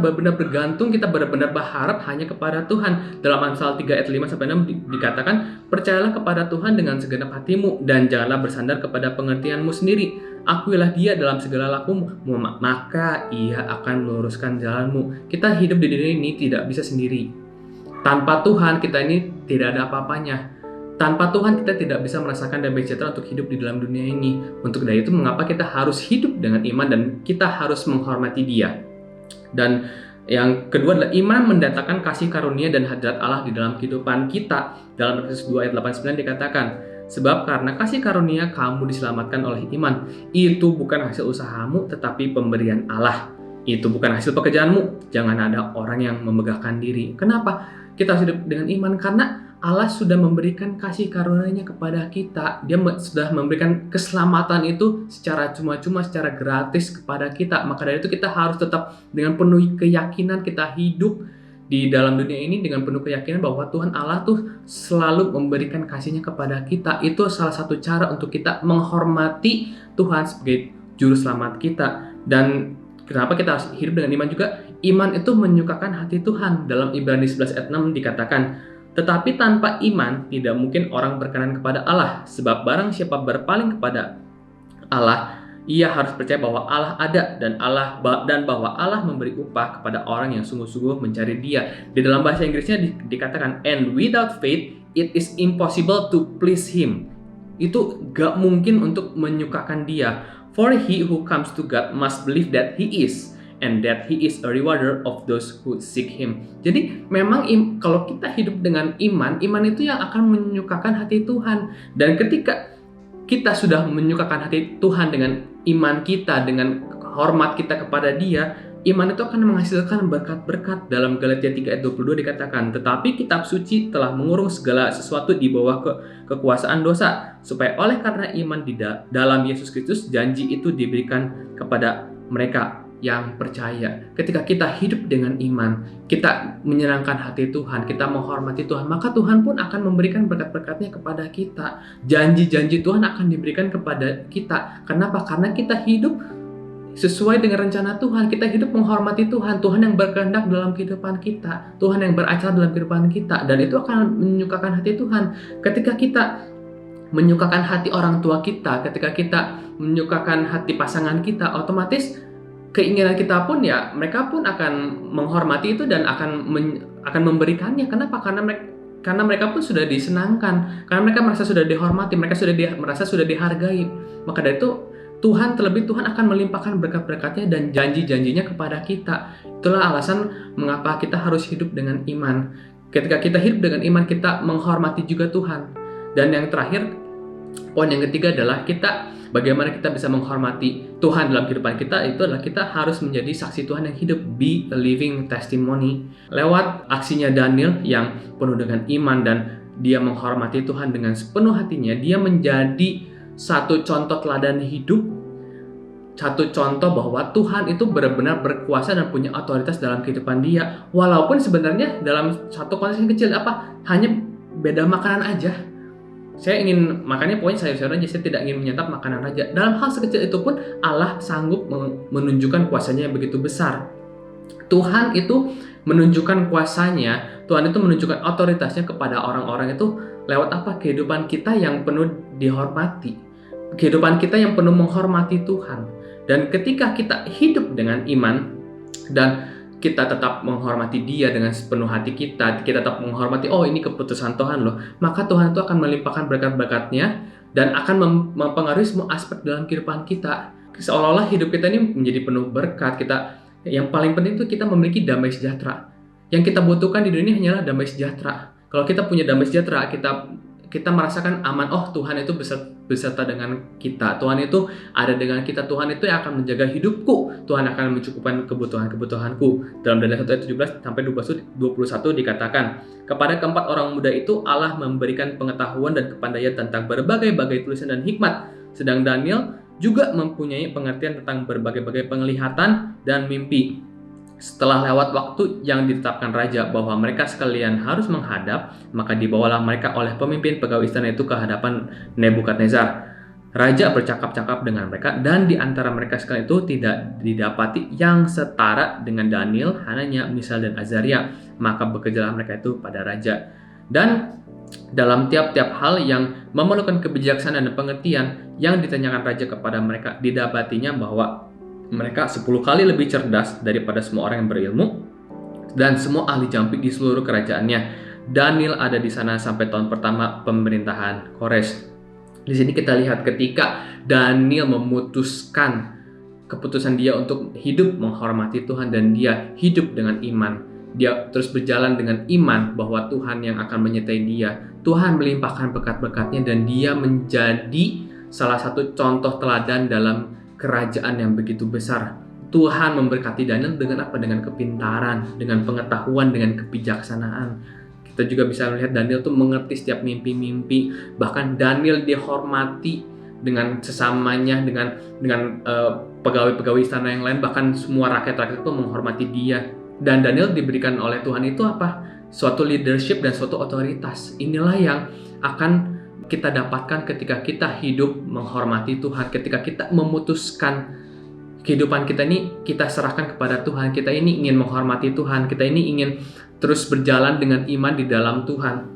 benar-benar bergantung, kita benar-benar berharap hanya kepada Tuhan. Dalam Amsal 3 ayat 5-6 dikatakan, percayalah kepada Tuhan dengan segenap hatimu dan janganlah bersandar kepada pengertianmu sendiri. Akuilah dia dalam segala lakumu, maka ia akan meluruskan jalanmu. Kita hidup di dunia ini tidak bisa sendiri. Tanpa Tuhan kita ini tidak ada apa-apanya. Tanpa Tuhan kita tidak bisa merasakan damai sejahtera untuk hidup di dalam dunia ini. Untuk dari itu mengapa kita harus hidup dengan iman dan kita harus menghormati Dia. Dan yang kedua adalah iman mendatangkan kasih karunia dan hadirat Allah di dalam kehidupan kita. Dalam Efesus 2 ayat 8-9 dikatakan, sebab karena kasih karunia kamu diselamatkan oleh iman. Itu bukan hasil usahamu tetapi pemberian Allah. Itu bukan hasil pekerjaanmu. Jangan ada orang yang memegahkan diri. Kenapa kita harus hidup dengan iman? Karena Allah sudah memberikan kasih karunia-Nya kepada kita. Dia sudah memberikan keselamatan itu secara cuma-cuma, secara gratis kepada kita. Maka dari itu kita harus tetap dengan penuh keyakinan kita hidup di dalam dunia ini dengan penuh keyakinan bahwa Tuhan Allah tuh selalu memberikan kasih-Nya kepada kita. Itu salah satu cara untuk kita menghormati Tuhan sebagai juru selamat kita. Dan kenapa kita harus hidup dengan iman juga? Iman itu menyukakan hati Tuhan. Dalam Ibrani 11 ayat 6 dikatakan, tetapi tanpa iman tidak mungkin orang berkenan kepada Allah. Sebab barang siapa berpaling kepada Allah, ia harus percaya bahwa Allah ada dan bahwa Allah memberi upah kepada orang yang sungguh-sungguh mencari Dia. Di dalam bahasa Inggrisnya dikatakan, and without faith it is impossible to please Him. Itu gak mungkin untuk menyukakan Dia. For he who comes to God must believe that He is, and that He is a rewarder of those who seek Him. Jadi memang kalau kita hidup dengan iman itu yang akan menyukakan hati Tuhan. Dan ketika kita sudah menyukakan hati Tuhan dengan iman kita, dengan hormat kita kepada Dia, iman itu akan menghasilkan berkat-berkat. Dalam Galatia 3 ayat 22 dikatakan, tetapi kitab suci telah mengurung segala sesuatu di bawah kekuasaan dosa, supaya oleh karena iman di dalam Yesus Kristus, janji itu diberikan kepada mereka yang percaya. Ketika kita hidup dengan iman, kita menyenangkan hati Tuhan, kita menghormati Tuhan, maka Tuhan pun akan memberikan berkat-berkatnya kepada kita. Janji-janji Tuhan akan diberikan kepada kita. Kenapa? Karena kita hidup sesuai dengan rencana Tuhan. Kita hidup menghormati Tuhan. Tuhan yang berkehendak dalam kehidupan kita. Tuhan yang beracara dalam kehidupan kita. Dan itu akan menyukakan hati Tuhan. Ketika kita menyukakan hati orang tua kita, ketika kita menyukakan hati pasangan kita, otomatis keinginan kita pun ya mereka pun akan menghormati itu dan akan memberikannya. Kenapa? Karena mereka pun sudah disenangkan, karena mereka merasa sudah dihormati, mereka merasa sudah dihargai. Maka dari itu Tuhan akan melimpahkan berkat-berkatnya dan janji-janjinya kepada kita. Itulah alasan mengapa kita harus hidup dengan iman. Ketika kita hidup dengan iman, kita menghormati juga Tuhan. Dan yang terakhir, poin yang ketiga adalah bagaimana kita bisa menghormati Tuhan dalam kehidupan kita. Itu adalah kita harus menjadi saksi Tuhan yang hidup, be a living testimony. Lewat aksinya Daniel yang penuh dengan iman dan dia menghormati Tuhan dengan sepenuh hatinya, dia menjadi satu contoh teladan hidup, satu contoh bahwa Tuhan itu benar-benar berkuasa dan punya otoritas dalam kehidupan dia. Walaupun sebenarnya dalam satu konteks yang kecil, hanya beda makanan aja. Makanya poin sayur-sayuran aja, saya tidak ingin menyantap makanan aja. Dalam hal sekecil itu pun Allah sanggup menunjukkan kuasanya yang begitu besar. Tuhan itu menunjukkan kuasanya, Tuhan itu menunjukkan otoritasnya kepada orang-orang itu lewat apa? Kehidupan kita yang penuh dihormati. Kehidupan kita yang penuh menghormati Tuhan. Dan ketika kita hidup dengan iman dan kita tetap menghormati Dia dengan sepenuh hati kita tetap menghormati, oh ini keputusan Tuhan loh, maka Tuhan itu akan melimpahkan berkat-berkatnya dan akan mempengaruhi semua aspek dalam kehidupan kita. seolah-olah hidup kita ini menjadi penuh berkat. Yang paling penting itu kita memiliki damai sejahtera. Yang kita butuhkan di dunia hanyalah damai sejahtera. Kalau kita punya damai sejahtera, kita merasakan aman. Oh, Tuhan itu beserta dengan kita. Tuhan itu ada dengan kita. Tuhan itu yang akan menjaga hidupku. Tuhan akan mencukupkan kebutuhanku. Dalam Daniel 1 ayat 17 sampai 21 dikatakan, kepada keempat orang muda itu Allah memberikan pengetahuan dan kepandaian tentang berbagai-bagai tulisan dan hikmat. Sedang Daniel juga mempunyai pengertian tentang berbagai-bagai penglihatan dan mimpi. Setelah lewat waktu yang ditetapkan raja bahwa mereka sekalian harus menghadap, maka dibawalah mereka oleh pemimpin pegawai istana itu ke hadapan Nebukadnezar. Raja bercakap-cakap dengan mereka, dan di antara mereka sekalian itu tidak didapati yang setara dengan Daniel, Hananya, Misal, dan Azaria. Maka bekerjalah mereka itu pada raja. Dan dalam tiap-tiap hal yang memerlukan kebijaksanaan dan pengertian yang ditanyakan raja kepada mereka, didapatinya bahwa mereka 10 kali lebih cerdas daripada semua orang yang berilmu dan semua ahli jampi di seluruh kerajaannya. Daniel ada di sana sampai tahun pertama pemerintahan Kores. Di sini kita lihat ketika Daniel memutuskan keputusan dia untuk hidup menghormati Tuhan dan dia hidup dengan iman. Dia terus berjalan dengan iman bahwa Tuhan yang akan menyertai dia. Tuhan melimpahkan berkat-berkatnya dan dia menjadi salah satu contoh teladan dalam kerajaan yang begitu besar. Tuhan memberkati Daniel dengan apa? Dengan kepintaran, dengan pengetahuan, dengan kebijaksanaan. Kita juga bisa melihat Daniel tuh mengerti setiap mimpi-mimpi. Bahkan Daniel dihormati dengan sesamanya, dengan pegawai-pegawai istana yang lain. Bahkan semua rakyat-rakyat itu menghormati dia. Dan Daniel diberikan oleh Tuhan itu apa? Suatu leadership dan suatu otoritas. Inilah yang akan kita dapatkan ketika kita hidup menghormati Tuhan, ketika kita memutuskan kehidupan kita ini kita serahkan kepada Tuhan. Kita ini ingin menghormati Tuhan, kita ini ingin terus berjalan dengan iman di dalam Tuhan.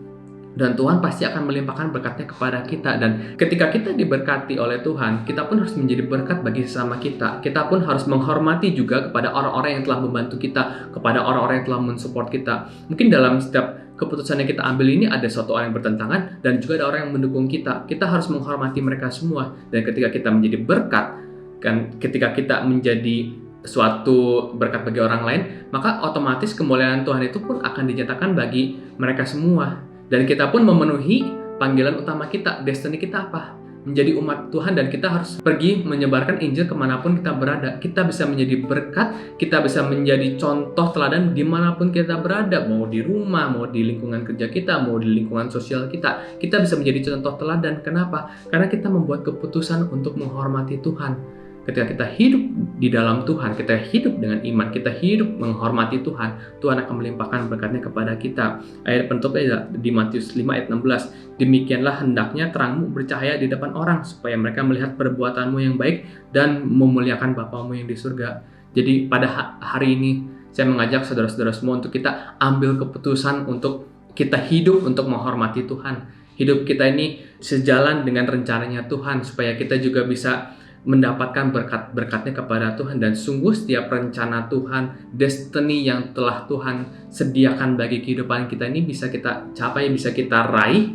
Dan Tuhan pasti akan melimpahkan berkatnya kepada kita. Dan ketika kita diberkati oleh Tuhan, kita pun harus menjadi berkat bagi sesama kita. Kita pun harus menghormati juga kepada orang-orang yang telah membantu kita, kepada orang-orang yang telah mensupport kita. Mungkin dalam setiap keputusan yang kita ambil ini ada suatu orang yang bertentangan dan juga ada orang yang mendukung kita. Kita harus menghormati mereka semua. Dan ketika kita menjadi berkat, kan, ketika kita menjadi suatu berkat bagi orang lain, maka otomatis kemuliaan Tuhan itu pun akan dinyatakan bagi mereka semua. Dan kita pun memenuhi panggilan utama kita, destiny kita apa? Menjadi umat Tuhan, dan kita harus pergi menyebarkan Injil kemanapun kita berada. Kita bisa menjadi berkat, kita bisa menjadi contoh teladan dimanapun kita berada. Mau di rumah, mau di lingkungan kerja kita, mau di lingkungan sosial kita. Kita bisa menjadi contoh teladan. Kenapa? Karena kita membuat keputusan untuk menghormati Tuhan. Ketika kita hidup di dalam Tuhan, kita hidup dengan iman, kita hidup menghormati Tuhan, Tuhan akan melimpahkan berkatnya kepada kita. Ayat penutupnya di Matius 5 ayat 16. Demikianlah hendaknya terangmu bercahaya di depan orang, supaya mereka melihat perbuatanmu yang baik dan memuliakan Bapamu yang di surga. Jadi pada hari ini, saya mengajak saudara-saudara semua untuk kita ambil keputusan untuk kita hidup untuk menghormati Tuhan. Hidup kita ini sejalan dengan rencananya Tuhan, supaya kita juga bisa mendapatkan berkat-berkatnya kepada Tuhan. Dan sungguh setiap rencana Tuhan, destiny yang telah Tuhan sediakan bagi kehidupan kita ini bisa kita capai, bisa kita raih,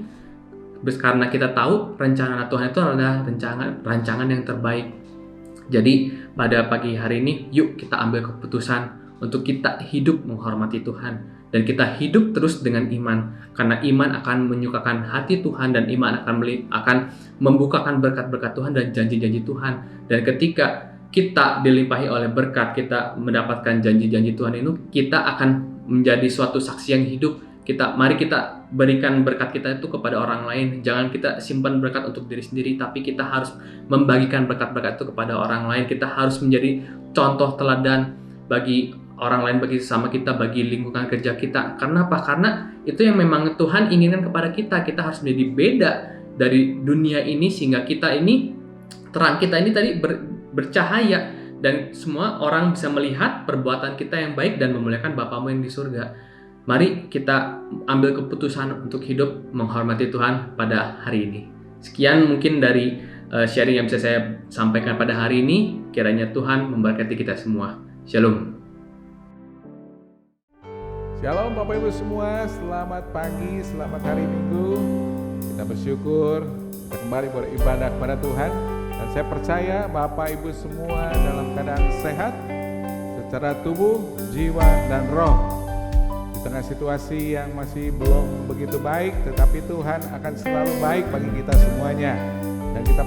karena kita tahu rencana Tuhan itu adalah rancangan yang terbaik. Jadi pada pagi hari ini, yuk kita ambil keputusan untuk kita hidup menghormati Tuhan. Dan kita hidup terus dengan iman, karena iman akan menyukakan hati Tuhan, dan iman akan membukakan berkat-berkat Tuhan dan janji-janji Tuhan. Dan ketika kita dilimpahi oleh berkat, kita mendapatkan janji-janji Tuhan itu, kita akan menjadi suatu saksi yang hidup. Mari kita berikan berkat kita itu kepada orang lain. Jangan kita simpan berkat untuk diri sendiri, tapi kita harus membagikan berkat-berkat itu kepada orang lain. Kita harus menjadi contoh teladan bagi orang lain, bagi sesama kita, bagi lingkungan kerja kita. Karena apa? Karena itu yang memang Tuhan inginkan kepada kita. Kita harus menjadi beda dari dunia ini, sehingga kita ini, terang kita ini tadi bercahaya, dan semua orang bisa melihat perbuatan kita yang baik dan memuliakan Bapamu yang di surga. Mari kita ambil keputusan untuk hidup menghormati Tuhan pada hari ini. Sekian mungkin dari sharing yang bisa saya sampaikan pada hari ini. Kiranya Tuhan memberkati kita semua. Shalom. Shalom Bapak Ibu semua, selamat pagi, selamat hari Minggu. Kita bersyukur kita kembali beribadah kepada Tuhan. Dan saya percaya Bapak Ibu semua dalam keadaan sehat secara tubuh, jiwa, dan roh. Di tengah situasi yang masih belum begitu baik, tetapi Tuhan akan selalu baik bagi kita semuanya. Dan kita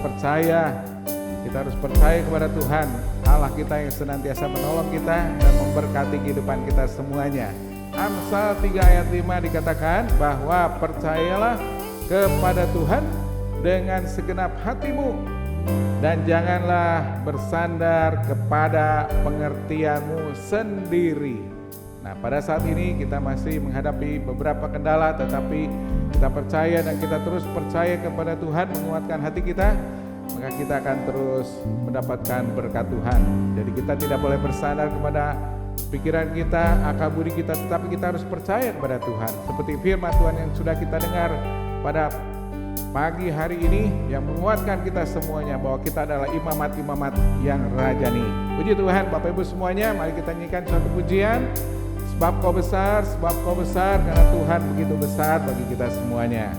harus percaya kepada Tuhan, Allah kita yang senantiasa menolong kita dan memberkati kehidupan kita semuanya. Amsal 3 ayat 5 dikatakan bahwa percayalah kepada Tuhan dengan segenap hatimu dan janganlah bersandar kepada pengertianmu sendiri. Nah, pada saat ini kita masih menghadapi beberapa kendala, tetapi kita percaya dan kita terus percaya kepada Tuhan, menguatkan hati kita, maka kita akan terus mendapatkan berkat Tuhan. Jadi kita tidak boleh bersandar kepada pikiran kita, akal budi kita, tetapi kita harus percaya kepada Tuhan. Seperti firman Tuhan yang sudah kita dengar pada pagi hari ini yang menguatkan kita semuanya bahwa kita adalah imamat-imamat yang rajani. Puji Tuhan Bapak Ibu semuanya, mari kita nyanyikan suatu pujian. Sebab kau besar karena Tuhan begitu besar bagi kita semuanya.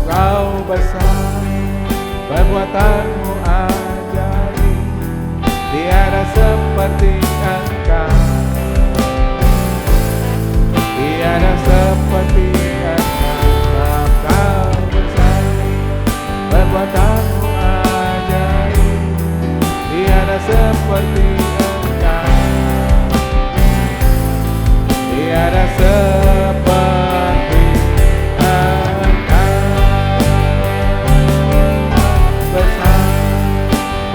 Kau besar, perbuatanmu ajaib, tiada seperti Engkau, tiada seperti Engkau. Sebab kau besar, perbuatanmu ajaib, tiada seperti Engkau, tiada seperti besar,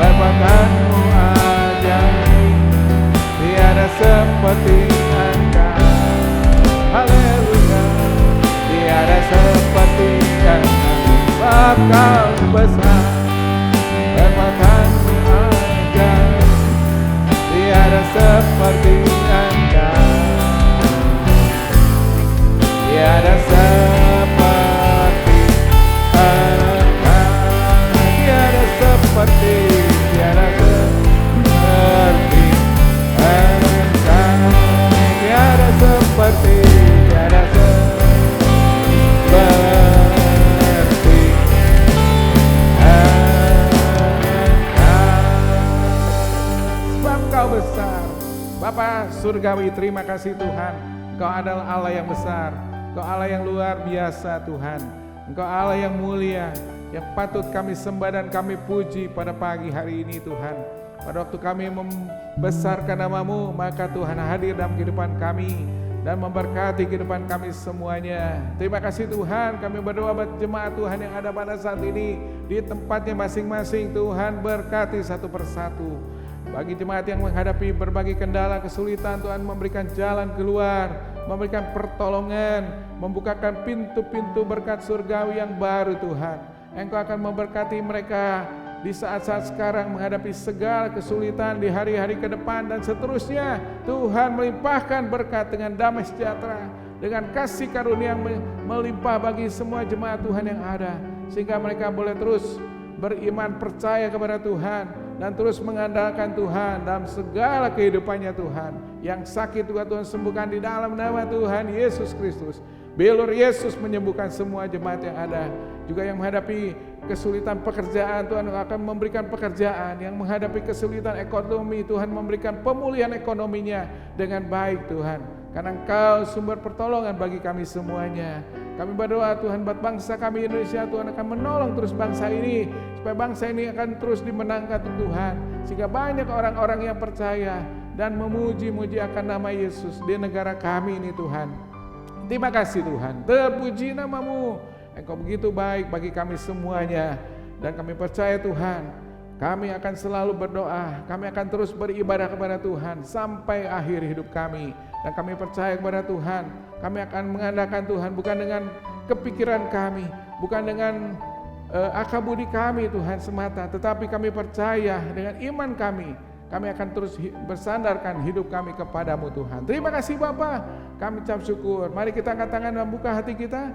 perbuatanmu ajaib, tiada seperti Engkau. Haleluya, tiada seperti Engkau. Sebab kau besar, perbuatanmu ajaib, tiada seperti Engkau, tiada seperti Engkau, tiada seperti, tiada seperti Engkau, tiada seperti, tiada seperti Engkau. Sebab Kau besar, Bapa Surgawi, terima kasih Tuhan. Engkau adalah Allah yang besar, Engkau Allah yang luar biasa Tuhan. Engkau Allah yang mulia, yang patut kami sembah dan kami puji pada pagi hari ini Tuhan. Pada waktu kami membesarkan nama-Mu, maka Tuhan hadir dalam kehidupan kami dan memberkati kehidupan kami semuanya. Terima kasih Tuhan, kami berdoa buat jemaat Tuhan yang ada pada saat ini di tempatnya masing-masing. Tuhan berkati satu persatu. Bagi jemaat yang menghadapi berbagai kendala, kesulitan, Tuhan memberikan jalan keluar, memberikan pertolongan, membukakan pintu-pintu berkat surgawi yang baru Tuhan. Engkau akan memberkati mereka di saat-saat sekarang menghadapi segala kesulitan di hari-hari ke depan dan seterusnya. Tuhan melimpahkan berkat dengan damai sejahtera, dengan kasih karunia yang melimpah bagi semua jemaat Tuhan yang ada, sehingga mereka boleh terus beriman, percaya kepada Tuhan, dan terus mengandalkan Tuhan dalam segala kehidupannya Tuhan. Yang sakit juga Tuhan sembuhkan di dalam nama Tuhan Yesus Kristus. Bilur Yesus menyembuhkan semua jemaat yang ada. Juga yang menghadapi kesulitan pekerjaan, Tuhan akan memberikan pekerjaan. Yang menghadapi kesulitan ekonomi, Tuhan memberikan pemulihan ekonominya dengan baik Tuhan. Karena Engkau sumber pertolongan bagi kami semuanya. Kami berdoa Tuhan buat bangsa kami Indonesia, Tuhan akan menolong terus bangsa ini, supaya bangsa ini akan terus dimenangkan Tuhan, sehingga banyak orang-orang yang percaya dan memuji-muji akan nama Yesus di negara kami ini Tuhan. Terima kasih Tuhan, terpuji nama-Mu, Engkau begitu baik bagi kami semuanya, dan kami percaya Tuhan, kami akan selalu berdoa, kami akan terus beribadah kepada Tuhan sampai akhir hidup kami. Dan kami percaya kepada Tuhan, kami akan mengandalkan Tuhan bukan dengan kepikiran kami, bukan dengan akal budi kami Tuhan semata, tetapi kami percaya dengan iman kami akan terus bersandarkan hidup kami kepadamu Tuhan. Terima kasih Bapa, kami ucap syukur. Mari kita angkat tangan dan buka hati kita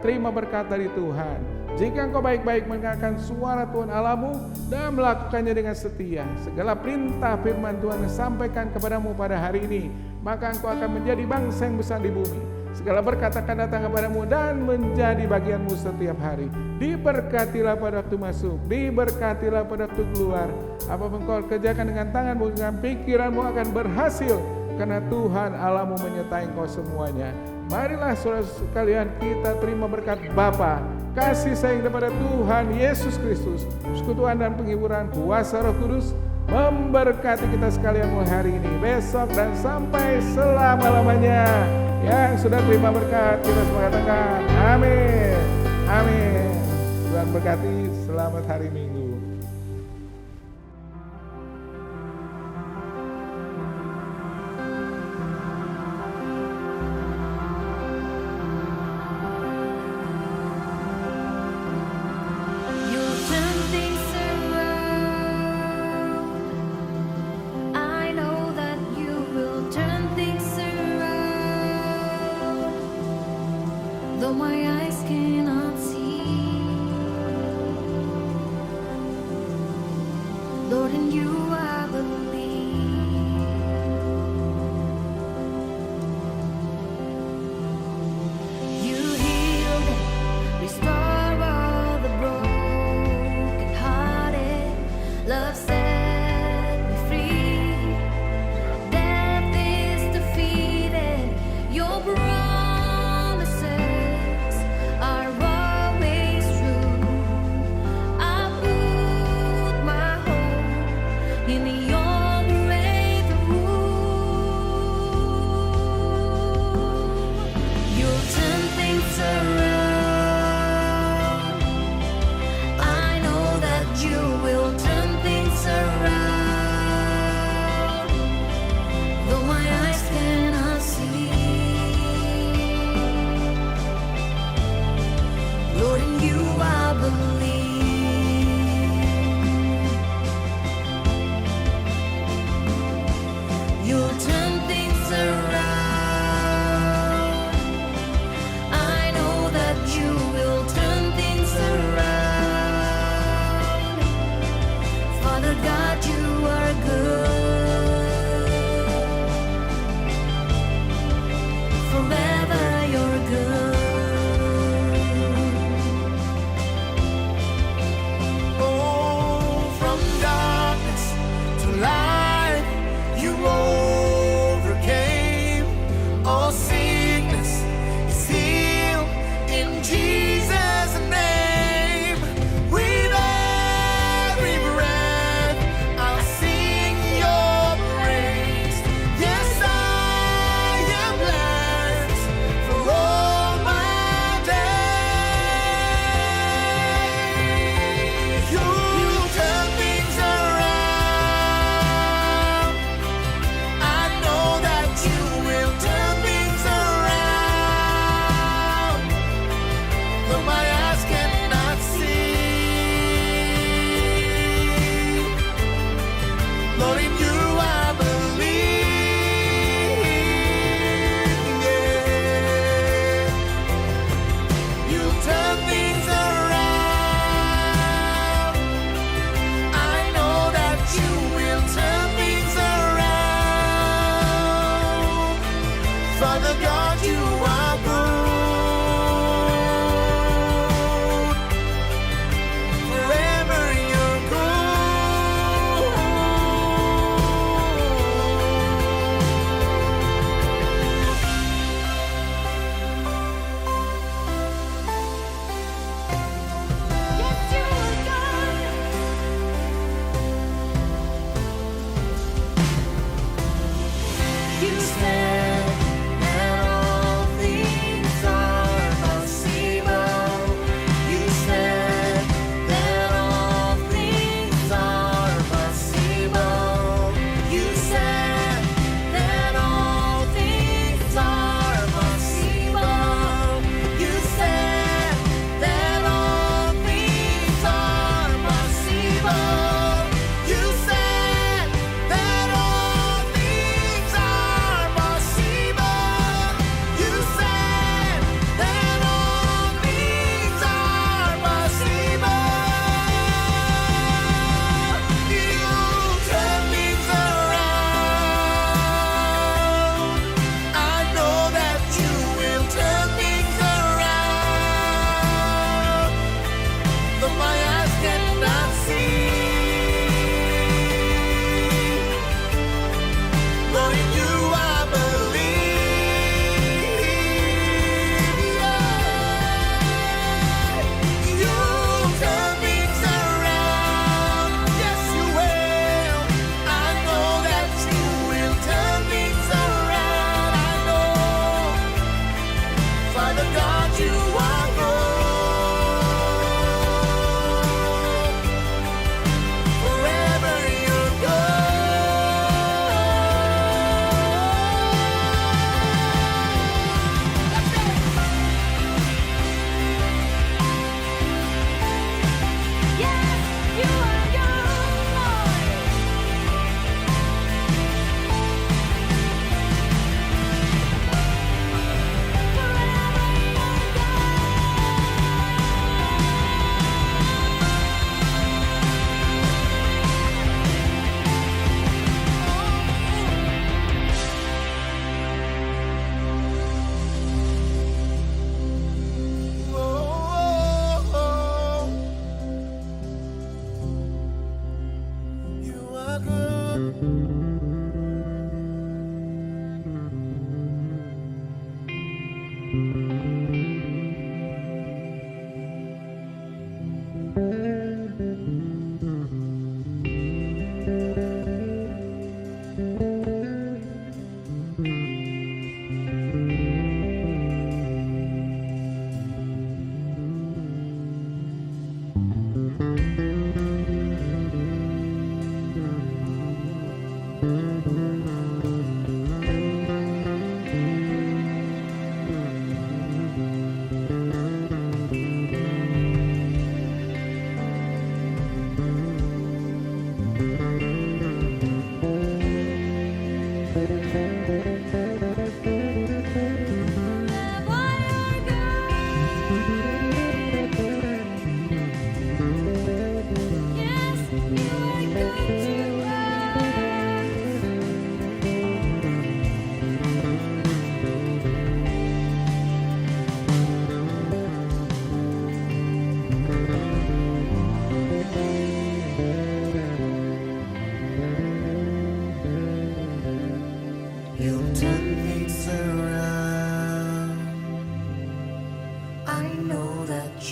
terima berkat dari Tuhan. Jika engkau baik-baik mendengarkan suara Tuhan Allahmu dan melakukannya dengan setia, segala perintah firman Tuhan yang disampaikan kepadamu pada hari ini, maka engkau akan menjadi bangsa yang besar di bumi. Segala berkat akan datang kepadamu dan menjadi bagianmu setiap hari. Diberkatilah pada waktu masuk, diberkatilah pada waktu keluar. Apapun kau kerjakan dengan tanganmu, dengan pikiranmu akan berhasil. Karena Tuhan Allahmu menyertai engkau semuanya. Marilah saudara sekalian kita terima berkat Bapa, kasih sayang daripada Tuhan Yesus Kristus, persekutuan dan penghiburan kuasa Roh Kudus memberkati kita sekalian mulai hari ini, besok dan sampai selama-lamanya. Yang sudah terima berkat kita semua katakan amin. Amin. Tuhan berkati, selamat hari Minggu. You'll turn things around. I know that you will turn things around. Though my eyes cannot see, Lord, in you I believe. You healed and restore all the broken-hearted. Love set me free. Death is defeated. Your promises are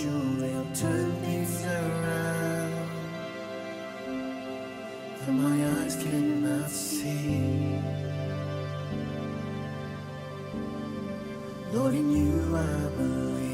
you will turn things around. That my eyes cannot see. Lord, in you I believe.